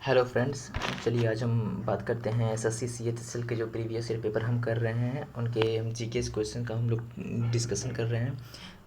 Hello friends. चलिए आज हम बात करते हैं एसएससी सीएचएसएल के जो प्रीवियस ईयर पेपर हम कर रहे हैं उनके जीके क्वेश्चन का हम लोग डिस्कशन कर रहे हैं।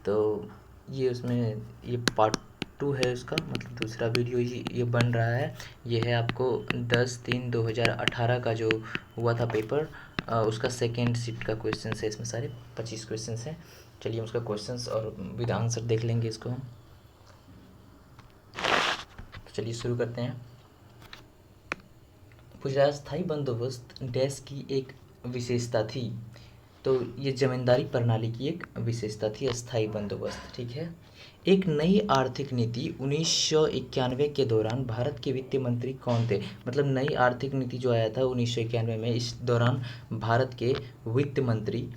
तो ये उसमें ये पार्ट 2 है उसका, मतलब दूसरा वीडियो ये बन रहा है। ये है आपको 10/3/2018 का जो हुआ था पेपर, उसका सेकेंड शिफ्ट का क्वेश्चन है। इसमें सारे 25 क्वेश्चन हैं। चलिए उसका क्वेश्चन और विद आंसर देख लेंगे इसको हम। तो चलिए शुरू करते हैं। अस्थायी बंदोबस्त डैश की एक विशेषता थी। तो ये जमींदारी प्रणाली की एक विशेषता थी अस्थायी बंदोबस्त, ठीक है। एक नई आर्थिक नीति 1991 के दौरान भारत के वित्त मंत्री कौन थे? मतलब नई आर्थिक नीति जो आया था 1991 में, इस दौरान भारत के वित्त मंत्री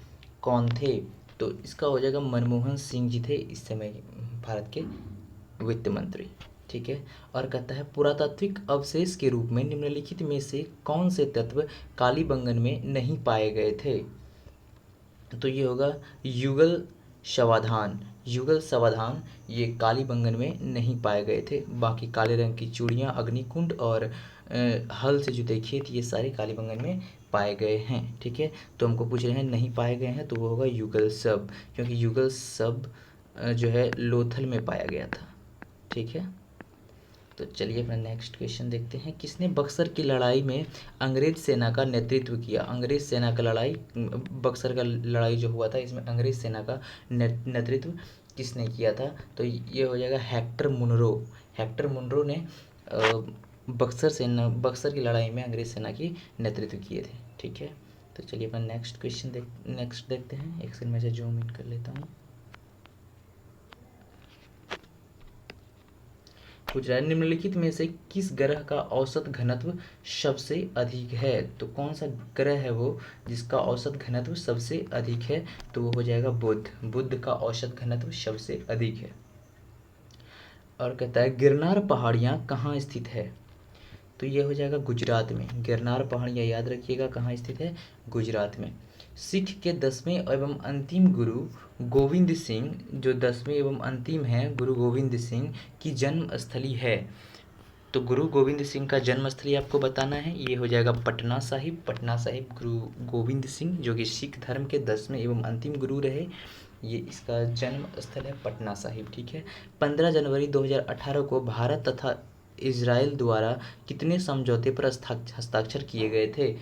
कौन थे? तो इसका हो जाएगा मनमोहन सिंह जी थे इस समय भारत के वित्त मंत्री, ठीक है। और कहता है पुरातात्विक अवशेष के रूप में निम्नलिखित में से कौन से तत्व कालीबंगन में नहीं पाए गए थे? तो ये होगा युगल समाधान। युगल समाधान ये कालीबंगन में नहीं पाए गए थे। बाकी काले रंग की चूड़ियाँ, अग्निकुंड और हल से जुते खेत, ये सारे कालीबंगन में पाए गए हैं, ठीक है। तो हमको पूछ रहे हैं नहीं पाए गए हैं, तो वो होगा युगल सब, क्योंकि युगल सब जो है लोथल में पाया गया था, ठीक है। तो चलिए अपना नेक्स्ट क्वेश्चन देखते हैं। किसने बक्सर की लड़ाई में अंग्रेज सेना का नेतृत्व किया? अंग्रेज सेना का लड़ाई, बक्सर का लड़ाई जो हुआ था, इसमें अंग्रेज सेना का नेतृत्व किसने किया था? तो ये हो जाएगा हेक्टर मुनरो। हेक्टर मुनरो ने बक्सर की लड़ाई में अंग्रेज सेना की नेतृत्व किए थे, ठीक है। तो चलिए अपना नेक्स्ट देखते हैं। एक सेकंड में से जूम इन कर लेता हूँ। पूछ रहा है निम्नलिखित में से किस ग्रह का औसत घनत्व सबसे अधिक है? तो कौन सा ग्रह है वो जिसका औसत घनत्व सबसे अधिक है? तो वो हो जाएगा बुध। बुध का औसत घनत्व सबसे अधिक है। और कहता है गिरनार पहाड़ियाँ कहाँ स्थित है? तो ये हो जाएगा गुजरात में। गिरनार पहाड़ियाँ याद रखिएगा कहाँ स्थित है, गुजरात में। सिख के 10वें एवं अंतिम गुरु गोविंद सिंह, जो 10वें एवं अंतिम हैं गुरु गोविंद सिंह की जन्म स्थली है। तो गुरु गोविंद सिंह का जन्म स्थली आपको बताना है। ये हो जाएगा पटना साहिब। पटना साहिब गुरु गोविंद सिंह, जो कि सिख धर्म के 10वें एवं अंतिम गुरु रहे, ये इसका जन्म स्थल है पटना साहिब, ठीक है। 15 जनवरी 2018 को भारत तथा इजराइल द्वारा कितने समझौते पर हस्ताक्षर किए गए थे?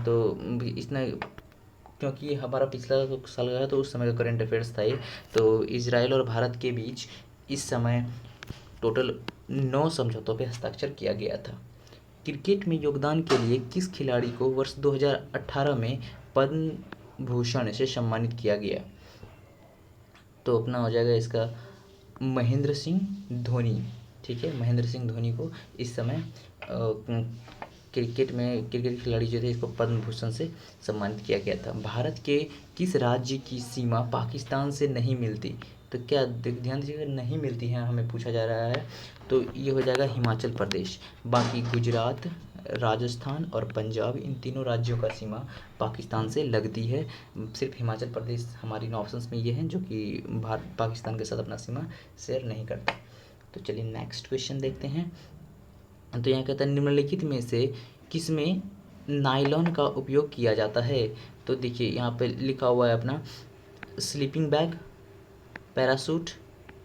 तो इसने, क्योंकि हमारा पिछला साल गया तो उस समय का करंट अफेयर्स था ये। तो इजराइल और भारत के बीच इस समय टोटल 9 समझौतों पर हस्ताक्षर किया गया था। क्रिकेट में योगदान के लिए किस खिलाड़ी को वर्ष 2018 में पद्म भूषण से सम्मानित किया गया? तो अपना हो जाएगा इसका महेंद्र सिंह धोनी, ठीक है। महेंद्र सिंह धोनी को इस समय क्रिकेट खिलाड़ी जो थे इसको पद्म भूषण से सम्मानित किया गया था। भारत के किस राज्य की सीमा पाकिस्तान से नहीं मिलती? तो क्या ध्यान दीजिएगा, नहीं मिलती है हमें पूछा जा रहा है। तो ये हो जाएगा हिमाचल प्रदेश। बाकी गुजरात, राजस्थान और पंजाब, इन तीनों राज्यों का सीमा पाकिस्तान से लगती है। सिर्फ हिमाचल प्रदेश हमारी इन ऑप्शंस में ये हैं जो कि भारत पाकिस्तान के साथ अपना सीमा शेयर नहीं करता। तो चलिए नेक्स्ट क्वेश्चन देखते हैं। तो यहाँ कहता है निम्नलिखित में से किसमें नायलॉन का उपयोग किया जाता है? तो देखिए यहाँ पे लिखा हुआ है अपना स्लीपिंग बैग, पैरासूट,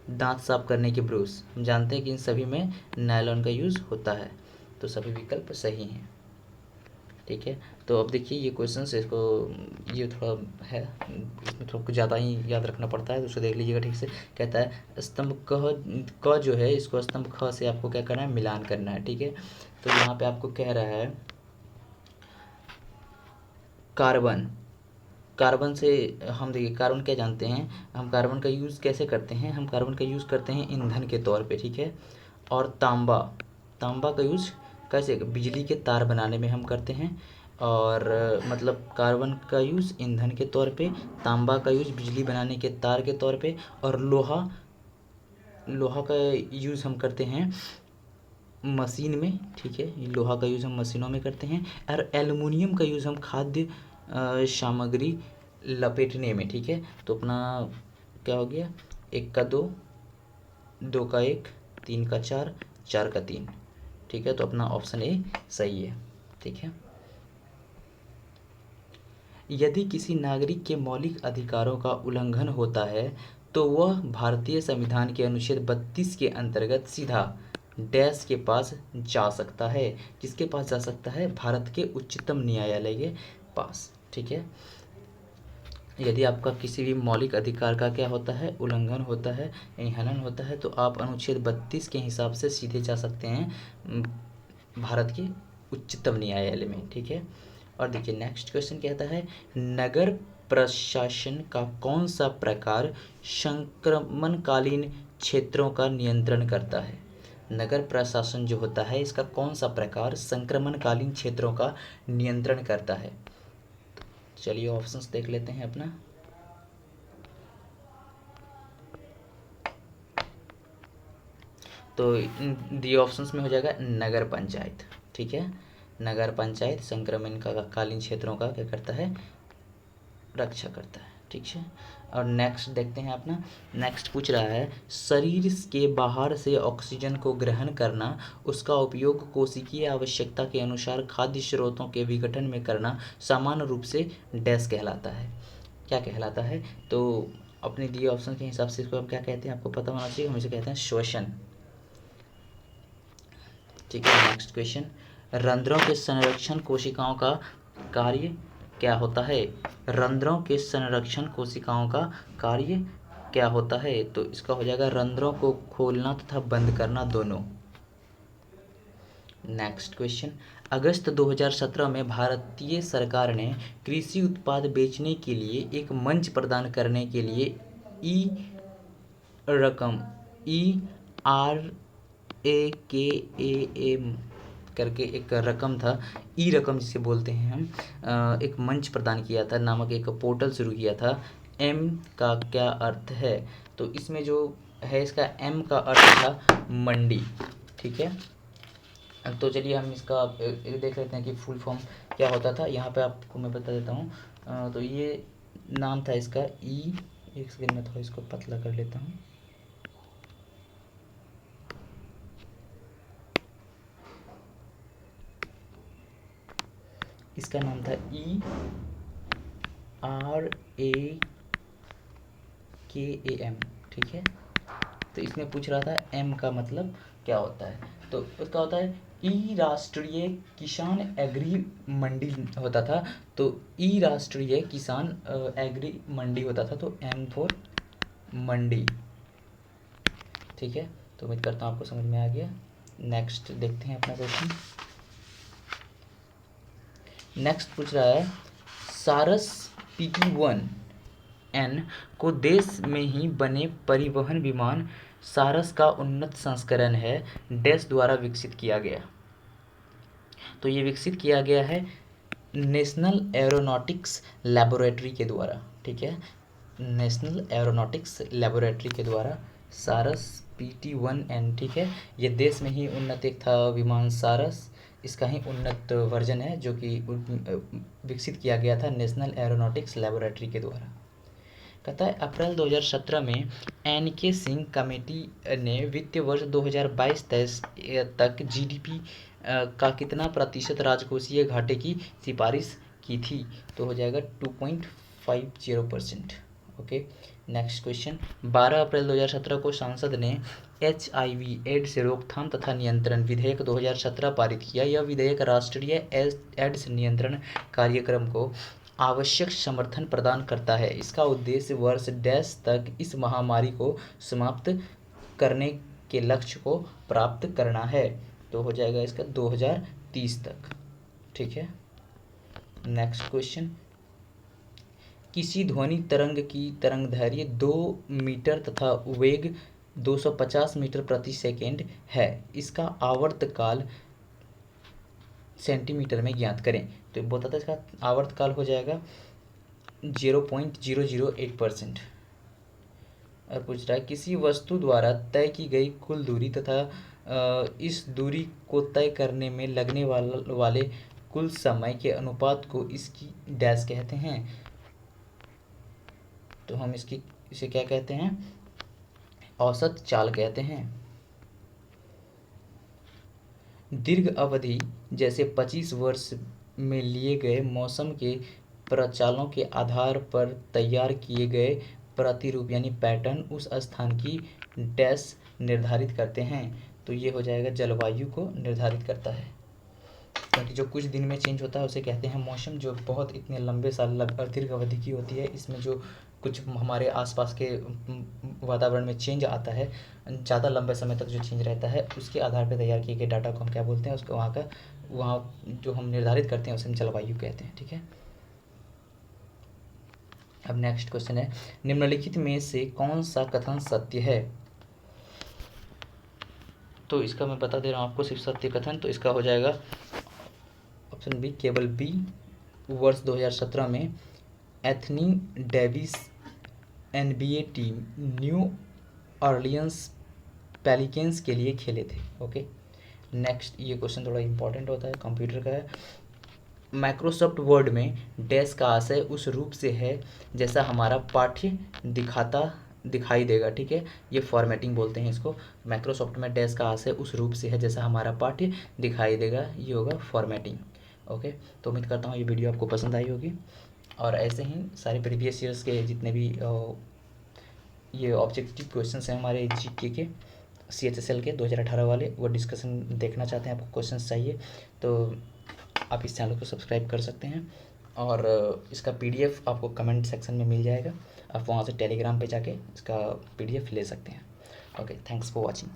दांत साफ करने के ब्रश। हम जानते हैं कि इन सभी में नायलॉन का यूज़ होता है। तो सभी विकल्प सही हैं, ठीक है। तो अब देखिए ये क्वेश्चन है, इसको ये थोड़ा है, इसमें थोड़ा कुछ ज़्यादा ही याद रखना पड़ता है, तो उसको देख लीजिएगा ठीक से। कहता है स्तंभ क जो है इसको स्तंभ ख से आपको क्या करना है, मिलान करना है, ठीक है। तो यहाँ पे आपको कह रहा है कार्बन। कार्बन से हम देखिए कार्बन क्या जानते हैं, हम कार्बन का यूज़ कैसे करते हैं, हम कार्बन का यूज़ करते हैं ईंधन के तौर पे, ठीक है। और तांबा, तांबा का यूज़ कैसे, बिजली के तार बनाने में हम करते हैं। और मतलब कार्बन का यूज़ ईंधन के तौर पे, तांबा का यूज़ बिजली बनाने के तार के तौर पे, और लोहा, लोहा का यूज़ हम करते हैं मशीन में, ठीक है। लोहा का यूज़ हम मशीनों में करते हैं। और एल्युमिनियम का यूज़ हम खाद्य सामग्री लपेटने में, ठीक है। तो अपना क्या हो गया, 1 का 2, 2 का 1, 3 का 4, 4 का 3, ठीक है, तो अपना ऑप्शन ए सही है। ठीक है, यदि किसी नागरिक के मौलिक अधिकारों का उल्लंघन होता है तो वह भारतीय संविधान के अनुच्छेद 32 के अंतर्गत सीधा डैश के पास जा सकता है। किसके पास जा सकता है? भारत के उच्चतम न्यायालय के पास। ठीक है, यदि आपका किसी भी मौलिक अधिकार का क्या होता है? उल्लंघन होता है, यानी हनन होता है, तो आप अनुच्छेद 32 के हिसाब से सीधे जा सकते हैं भारत के उच्चतम न्यायालय में। ठीक है, और देखिए नेक्स्ट क्वेश्चन कहता है, नगर प्रशासन का कौन सा प्रकार संक्रमणकालीन क्षेत्रों का नियंत्रण करता है? नगर प्रशासन जो होता है इसका कौन सा प्रकार संक्रमणकालीन क्षेत्रों का नियंत्रण करता है? चलिए ऑप्शंस देख लेते हैं अपना। तो दी ऑप्शंस में हो जाएगा नगर पंचायत। ठीक है, नगर पंचायत संक्रमण का कालीन क्षेत्रों का क्या करता है? रक्षा करता है। ठीक है, और नेक्स्ट देखते हैं अपना। नेक्स्ट पूछ रहा है, शरीर के बाहर से ऑक्सीजन को ग्रहण करना, उसका उपयोग कोशिकीय आवश्यकता के अनुसार खाद्य स्रोतों के विघटन में करना सामान्य रूप से डैश कहलाता है। क्या कहलाता है? तो अपने दिए ऑप्शन के हिसाब से इसको हम क्या कहते हैं आपको पता होना चाहिए। हम इसे कहते हैं श्वसन। ठीक है, नेक्स्ट क्वेश्चन, रंध्रों के संरक्षण कोशिकाओं का कार्य क्या होता है? रंध्रों के संरक्षण कोशिकाओं का कार्य क्या होता है? तो इसका हो जाएगा रंध्रों को खोलना तथा बंद करना दोनों। नेक्स्ट क्वेश्चन, अगस्त 2017 में भारतीय सरकार ने कृषि उत्पाद बेचने के लिए एक मंच प्रदान करने के लिए रकम ERAKAM करके एक रकम था, रकम जिसे बोलते हैं हम, एक मंच प्रदान किया था नामक एक पोर्टल शुरू किया था। एम का क्या अर्थ है? तो इसमें जो है इसका एम का अर्थ था मंडी। ठीक है, तो चलिए हम इसका देख लेते हैं कि फुल फॉर्म क्या होता था। यहाँ पे आपको मैं बता देता हूँ। तो ये नाम था इसका एक सेकेंड में थोड़ा इसको पतला कर लेता हूँ। इसका नाम था ERAKAM। ठीक है, तो इसमें पूछ रहा था एम का मतलब क्या होता है। तो उसका होता है राष्ट्रीय किसान एग्री मंडी होता था। तो राष्ट्रीय किसान एग्री मंडी होता था, तो एम फॉर मंडी। ठीक है, तो उम्मीद करता हूँ आपको समझ में आ गया। नेक्स्ट देखते हैं अपना क्वेश्चन। नेक्स्ट पूछ रहा है, सारस PT-1N को देश में ही बने परिवहन विमान सारस का उन्नत संस्करण है डैश द्वारा विकसित किया गया। तो ये विकसित किया गया है नेशनल एरोनॉटिक्स लेबोरेटरी के द्वारा। ठीक है, नेशनल एरोनॉटिक्स लेबोरेटरी के द्वारा सारस PT-1N। ठीक है, ये देश में ही उन्नत एक था विमान सारस, इसका ही उन्नत वर्जन है जो कि विकसित किया गया था नेशनल एरोनॉटिक्स लेबोरेटरी के द्वारा। कहता है अप्रैल 2017 में NK सिंह कमेटी ने वित्तीय वर्ष 2022-23 तक GDP का कितना प्रतिशत राजकोषीय घाटे की सिफारिश की थी? तो हो जाएगा 2.50%। ओके, नेक्स्ट क्वेश्चन, 12 अप्रैल 2017 को संसद ने HIV एड्स रोकथाम तथा नियंत्रण विधेयक 2017 पारित किया। यह विधेयक राष्ट्रीय एड्स नियंत्रण कार्यक्रम को आवश्यक समर्थन प्रदान करता है। इसका उद्देश्य वर्ष डैश तक इस महामारी को समाप्त करने के लक्ष्य को प्राप्त करना है। तो हो जाएगा इसका 2030 तक। ठीक है, नेक्स्ट क्वेश्चन, किसी ध्वनि तरंग की तरंगदैर्घ्य 2 मीटर तथा वेग 250 मीटर प्रति सेकेंड है। इसका आवर्तकाल सेंटीमीटर में ज्ञात करें। तो बोलता था इसका आवर्तकाल हो जाएगा 0.008%। और पूछ रहा है किसी वस्तु द्वारा तय की गई कुल दूरी तथा इस दूरी को तय करने में लगने वाले कुल समय के अनुपात को इसकी डैश कहते हैं। तो हम इसे क्या कहते हैं? औसत चाल कहते हैं। दीर्घ अवधि जैसे 25 वर्ष में लिए गए मौसम के प्रचालों के आधार पर तैयार किए गए प्रतिरूप यानी पैटर्न उस स्थान की डैश निर्धारित करते हैं। तो ये हो जाएगा जलवायु को निर्धारित करता है, क्योंकि जो कुछ दिन में चेंज होता है उसे कहते हैं मौसम। जो बहुत इतने लंबे साल दीर्घ अवधि की होती है, इसमें जो कुछ हमारे आसपास के वातावरण में चेंज आता है, ज़्यादा लंबे समय तक जो चेंज रहता है, उसके आधार पर तैयार किए गए डाटा को हम क्या बोलते हैं, उसको वहाँ जो हम निर्धारित करते हैं उसे हम जलवायु कहते हैं। ठीक है, अब नेक्स्ट क्वेश्चन है, निम्नलिखित में से कौन सा कथन सत्य है। तो इसका मैं बता दे रहा हूँ आपको सिर्फ सत्य कथन। तो इसका हो जाएगा ऑप्शन बी, केवल बी। वर्ष 2017 में Anthony Davis NBA team new Orleans pelicans के लिए खेले थे। ओके, नेक्स्ट ये क्वेश्चन थोड़ा इंपॉर्टेंट होता है, कंप्यूटर का है। माइक्रोसॉफ्ट वर्ड में डैश का आशय उस रूप से है जैसा हमारा पाठ्य दिखाई देगा। ठीक है, ये फॉर्मेटिंग बोलते हैं इसको। माइक्रोसॉफ्ट में डैश का आशय उस रूप से है जैसा हमारा पाठ्य दिखाई देगा, ये होगा फॉर्मेटिंग। ओके, तो उम्मीद करता हूँ ये वीडियो आपको पसंद आई होगी, और ऐसे ही सारे प्रीवियस ईयर्स के जितने भी ये ऑब्जेक्टिव क्वेश्चंस हैं हमारे जीके के CHSL के 2018 वाले, वो डिस्कशन देखना चाहते हैं, आपको क्वेश्चंस चाहिए, तो आप इस चैनल को सब्सक्राइब कर सकते हैं। और इसका PDF आपको कमेंट सेक्शन में मिल जाएगा, आप वहाँ से टेलीग्राम पे जाके इसका PDF ले सकते हैं। Okay, thanks for watching.